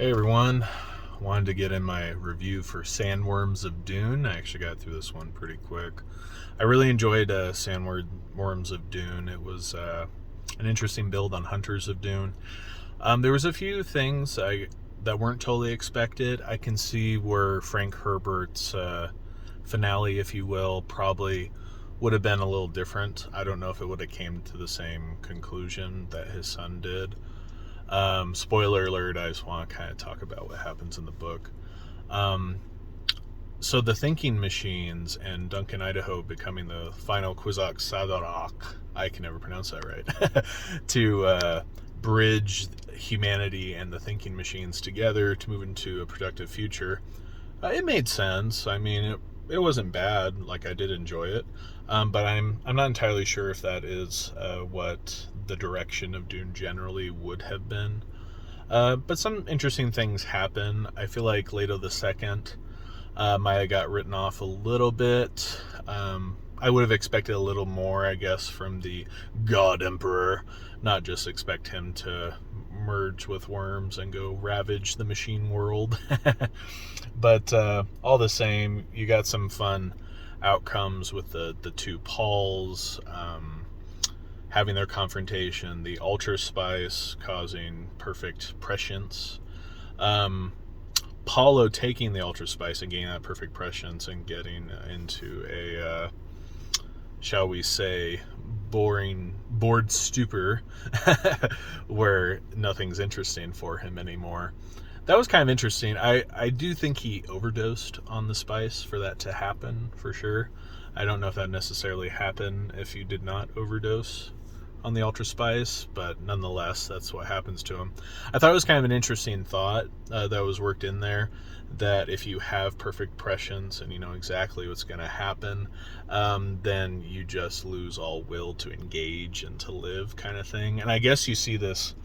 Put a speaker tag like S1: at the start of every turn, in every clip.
S1: Hey everyone, wanted to get in my review for Sandworms of Dune. I actually got through this one pretty quick. I really enjoyed Sandworms of Dune. It was an interesting build on Hunters of Dune. There was a few things that weren't totally expected. I can see where Frank Herbert's finale, if you will, probably would have been a little different. I don't know if it would have came to the same conclusion that his son did. Spoiler alert, I just want to kind of talk about what happens in the book. So the thinking machines and Duncan Idaho becoming the final saga, I can never pronounce that right, to bridge humanity and the thinking machines together to move into a productive future. It made sense. I mean, it wasn't bad. Like, I did enjoy it. But I'm not entirely sure if that is what the direction of Dune generally would have been. But some interesting things happen. I feel like Leto the Second might have got written off a little bit. I would have expected a little more, I guess, from the God Emperor. Not just expect him to merge with worms and go ravage the machine world. But all the same, you got some fun outcomes with the two Pauls having their confrontation, the ultra spice causing perfect prescience, Paulo taking the ultra spice and gaining that perfect prescience and getting into a shall we say bored stupor where nothing's interesting for him anymore. That was kind of interesting. I do think he overdosed on the spice for that to happen, for sure. I don't know if that necessarily happened if you did not overdose on the ultra spice, but nonetheless, that's what happens to him. I thought it was kind of an interesting thought that was worked in there, that if you have perfect prescience and you know exactly what's going to happen, then you just lose all will to engage and to live, kind of thing. And I guess you see this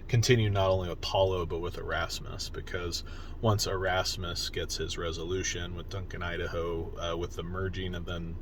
S1: continue not only with Paulo but with Erasmus, because once Erasmus gets his resolution with Duncan Idaho, with the merging of them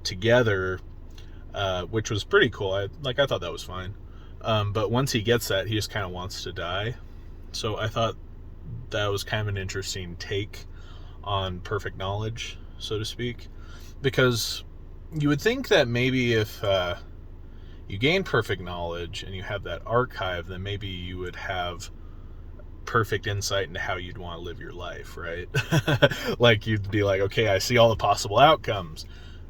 S1: together, which was pretty cool. I thought that was fine. But once he gets that, he just kind of wants to die. So I thought that was kind of an interesting take on perfect knowledge, so to speak, because you would think that maybe if you gain perfect knowledge and you have that archive, then maybe you would have perfect insight into how you'd want to live your life, right? Like, you'd be like, okay, I see all the possible outcomes.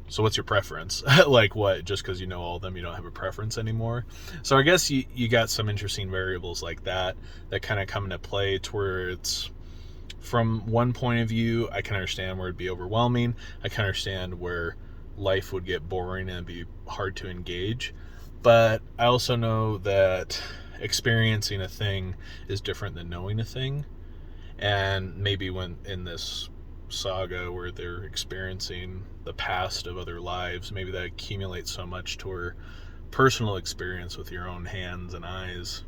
S1: So what's your preference? Like, what? Just because you know all of them, you don't have a preference anymore? So I guess you got some interesting variables like that kind of come into play, to where it's, from one point of view, I can understand where it'd be overwhelming. I can understand where life would get boring and it'd be hard to engage. But I also know that experiencing a thing is different than knowing a thing. And maybe when in this saga where they're experiencing the past of other lives, maybe that accumulates so much to where personal experience with your own hands and eyes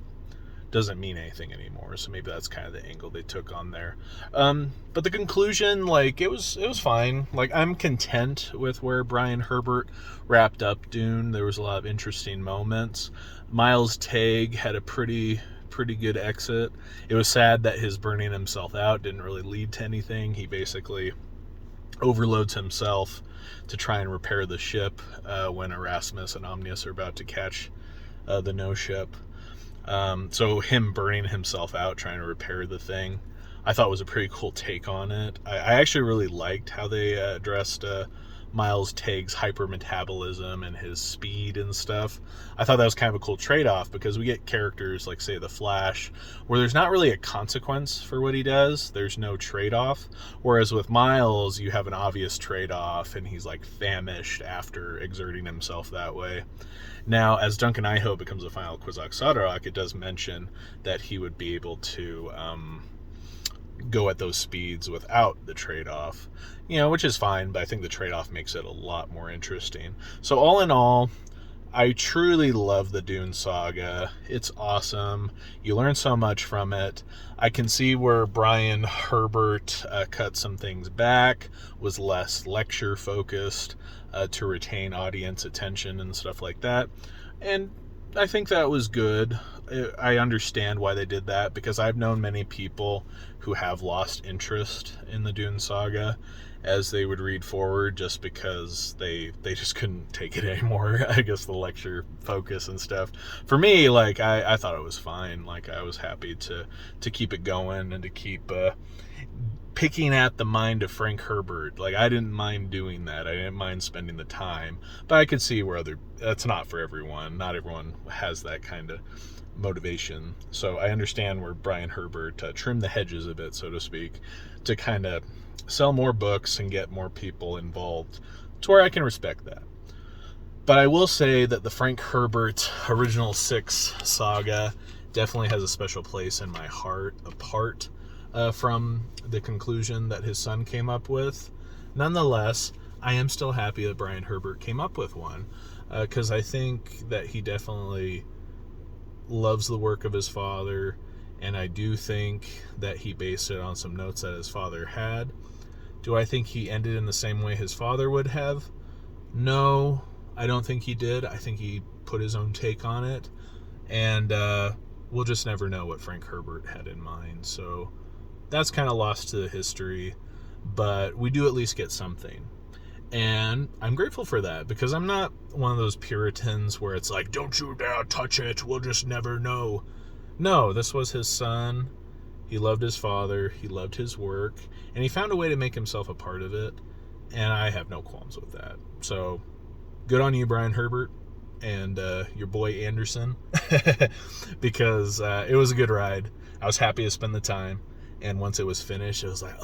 S1: doesn't mean anything anymore. So maybe that's kind of the angle they took on there. But the conclusion, like, it was fine. Like, I'm content with where Brian Herbert wrapped up Dune. There was a lot of interesting moments. Miles Teague had a pretty good exit. It was sad that his burning himself out didn't really lead to anything. He basically overloads himself to try and repair the ship when Erasmus and Omnius are about to catch the no ship. So him burning himself out trying to repair the thing, I thought was a pretty cool take on it. I actually really liked how they addressed Miles Teague's hypermetabolism and his speed and stuff. I thought that was kind of a cool trade-off, because we get characters like, say, the Flash, where there's not really a consequence for what he does. There's no trade-off. Whereas with Miles, you have an obvious trade-off, and he's like famished after exerting himself that way. Now, as Duncan Idaho becomes the final Kwisatz Haderach, it does mention that he would be able to go at those speeds without the trade-off, which is fine, but I think the trade-off makes it a lot more interesting. So all in all, I truly love the Dune saga. It's awesome. You learn so much from it. I can see where Brian Herbert cut some things back, was less lecture focused to retain audience attention and stuff like that. And I think that was good. I understand why they did that, because I've known many people who have lost interest in the Dune saga as they would read forward, just because they just couldn't take it anymore. I guess the lecture focus and stuff. For me, like, I thought it was fine. Like, I was happy to keep it going and to keep picking at the mind of Frank Herbert. Like, I didn't mind doing that. I didn't mind spending the time. But I could see where that's not for everyone. Not everyone has that kind of motivation. So I understand where Brian Herbert trimmed the hedges a bit, so to speak, to kind of sell more books and get more people involved, to where I can respect that. But I will say that the Frank Herbert original 6 saga definitely has a special place in my heart, apart from the conclusion that his son came up with. Nonetheless, I am still happy that Brian Herbert came up with one, because I think that he definitely loves the work of his father, and I do think that he based it on some notes that his father had. Do I think he ended in the same way his father would have? No, I don't think he did. I think he put his own take on it, and we'll just never know what Frank Herbert had in mind. So that's kind of lost to the history, but we do at least get something. And I'm grateful for that, because I'm not one of those Puritans where it's like, don't you dare touch it, we'll just never know. No, this was his son. He loved his father, he loved his work, and he found a way to make himself a part of it, and I have no qualms with that. So good on you, Brian Herbert, and your boy Anderson, because it was a good ride. I was happy to spend the time. And once it was finished, it was like,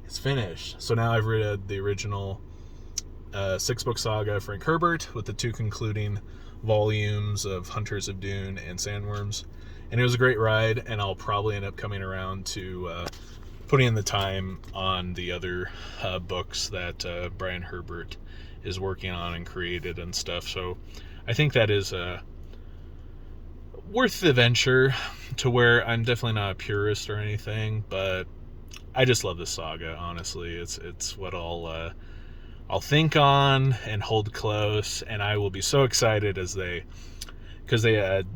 S1: it's finished. So now I've read the original 6-book saga of Frank Herbert with the 2 concluding volumes of Hunters of Dune and Sandworms. And it was a great ride, and I'll probably end up coming around to putting in the time on the other books that Brian Herbert is working on and created and stuff. So I think that is worth the venture, to where I'm definitely not a purist or anything, but I just love this saga. Honestly, it's what I'll think on and hold close, and I will be so excited because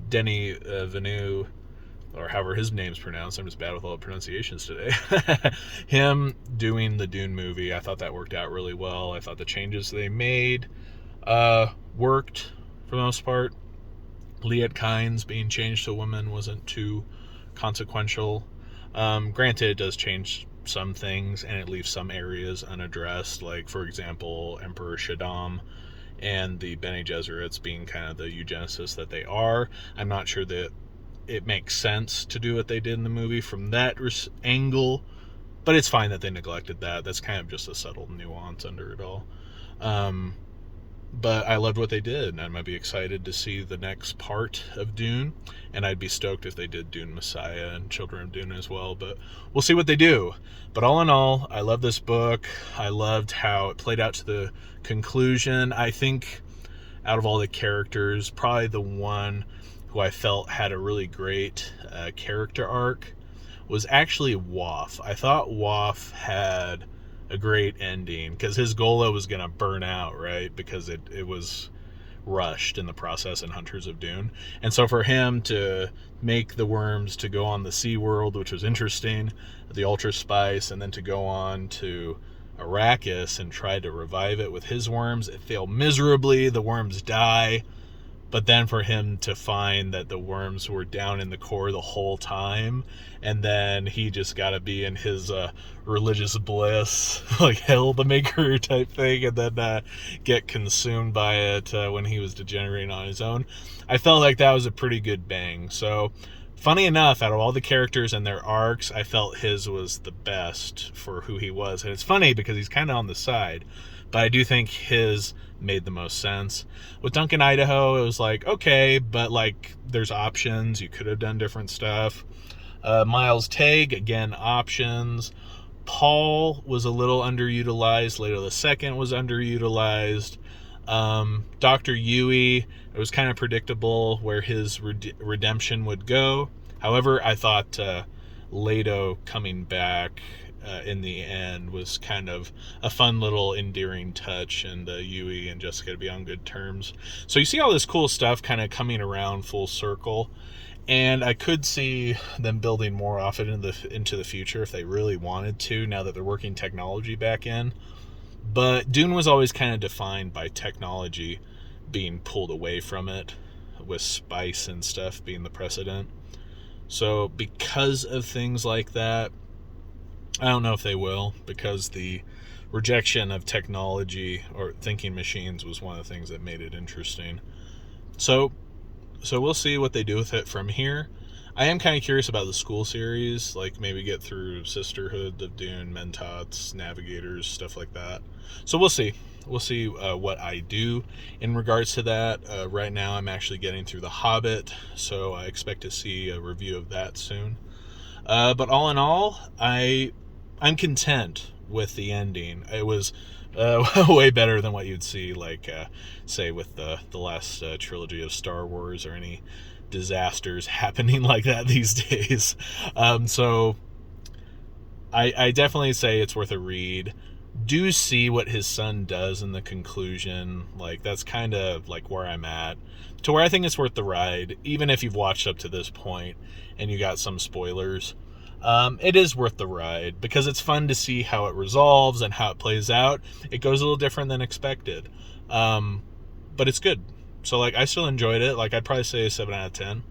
S1: Denis Villeneuve, or however his name's pronounced, I'm just bad with all the pronunciations today, him doing the Dune movie, I thought that worked out really well. I thought the changes they made worked for the most part. Liet Kynes being changed to a woman wasn't too consequential. Granted, it does change some things, and it leaves some areas unaddressed, like, for example, Emperor Shaddam and the Bene Gesserits being kind of the eugenicists that they are. I'm not sure that it makes sense to do what they did in the movie from that angle, but it's fine that they neglected that. That's kind of just a subtle nuance under it all. But I loved what they did, and I might be excited to see the next part of Dune, and I'd be stoked if they did Dune Messiah and Children of Dune as well, but we'll see what they do. But all in all, I love this book. I loved how it played out to the conclusion. I think out of all the characters, probably the one who I felt had a really great character arc was actually Waff. I thought Waff had a great ending, because his Gola was going to burn out, right? Because it was rushed in the process in Hunters of Dune. And so for him to make the worms to go on the Sea World, which was interesting, the Ultra Spice, and then to go on to Arrakis and try to revive it with his worms, it failed miserably. The worms die. But then for him to find that the worms were down in the core the whole time, and then he just got to be in his religious bliss, like Hell the Maker type thing, and then get consumed by it when he was degenerating on his own. I felt like that was a pretty good bang. So, funny enough, out of all the characters and their arcs, I felt his was the best for who he was. And it's funny because he's kind of on the side, but I do think his made the most sense. With Duncan Idaho, it was like, okay, but like there's options. You could have done different stuff. Miles Teague, again, options. Paul was a little underutilized. Leto II was underutilized. Dr. Yui, it was kind of predictable where his redemption would go. However, I thought Leto coming back in the end was kind of a fun little endearing touch, and Yui and Jessica to be on good terms. So you see all this cool stuff kind of coming around full circle, and I could see them building more off it into the future if they really wanted to, now that they're working technology back in. But Dune was always kind of defined by technology being pulled away from it, with spice and stuff being the precedent. So because of things like that, I don't know if they will, because the rejection of technology or thinking machines was one of the things that made it interesting. So we'll see what they do with it from here. I am kind of curious about the school series, like maybe get through Sisterhood of Dune, Mentats, Navigators, stuff like that. So we'll see. We'll see what I do in regards to that. Right now I'm actually getting through The Hobbit, so I expect to see a review of that soon. But all in all, I'm content with the ending. It was way better than what you'd see, like, say, with the last trilogy of Star Wars, or any disasters happening like that these days. So I definitely say it's worth a read. Do see what his son does in the conclusion. Like, that's kind of like where I'm at, to where I think it's worth the ride, even if you've watched up to this point and you got some spoilers. It is worth the ride because it's fun to see how it resolves and how it plays out. It goes a little different than expected, but it's good. So, like, I still enjoyed it. Like, I'd probably say a 7 out of 10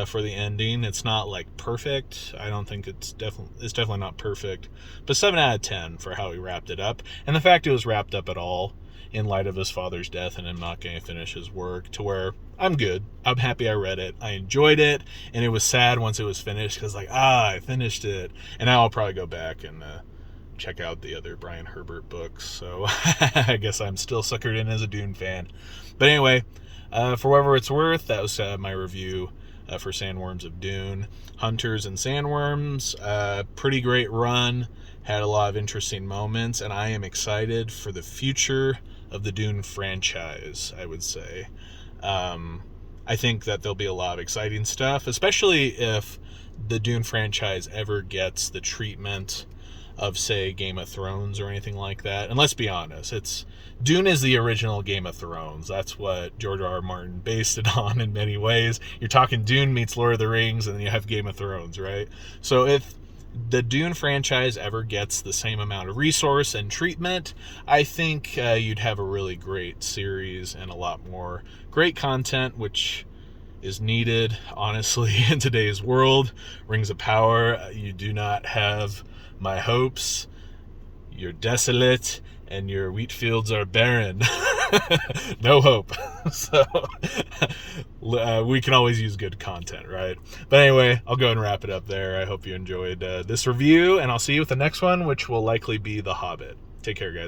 S1: for the ending. It's not like perfect. I don't think it's definitely not perfect, but 7 out of 10 for how he wrapped it up, and the fact it was wrapped up at all in light of his father's death and him not getting to finish his work, to where I'm good. I'm happy I read it. I enjoyed it, and it was sad once it was finished because, like, I finished it, and now I'll probably go back and check out the other Brian Herbert books. So I guess I'm still suckered in as a Dune fan. But anyway, for whatever it's worth, that was my review for Sandworms of Dune. Hunters and Sandworms, pretty great run. Had a lot of interesting moments, and I am excited for the future of the Dune franchise, I would say. I think that there'll be a lot of exciting stuff, especially if the Dune franchise ever gets the treatment of, say, Game of Thrones or anything like that. And let's be honest, Dune is the original Game of Thrones. That's what George R.R. Martin based it on in many ways. You're talking Dune meets Lord of the Rings, and then you have Game of Thrones, right? So if the Dune franchise ever gets the same amount of resource and treatment, I think you'd have a really great series and a lot more great content, which is needed, honestly, in today's world. Rings of Power, you do not have my hopes. You're desolate, and your wheat fields are barren. No hope. So we can always use good content, right? But anyway, I'll go and wrap it up there. I hope you enjoyed this review, and I'll see you with the next one, which will likely be The Hobbit. Take care, guys.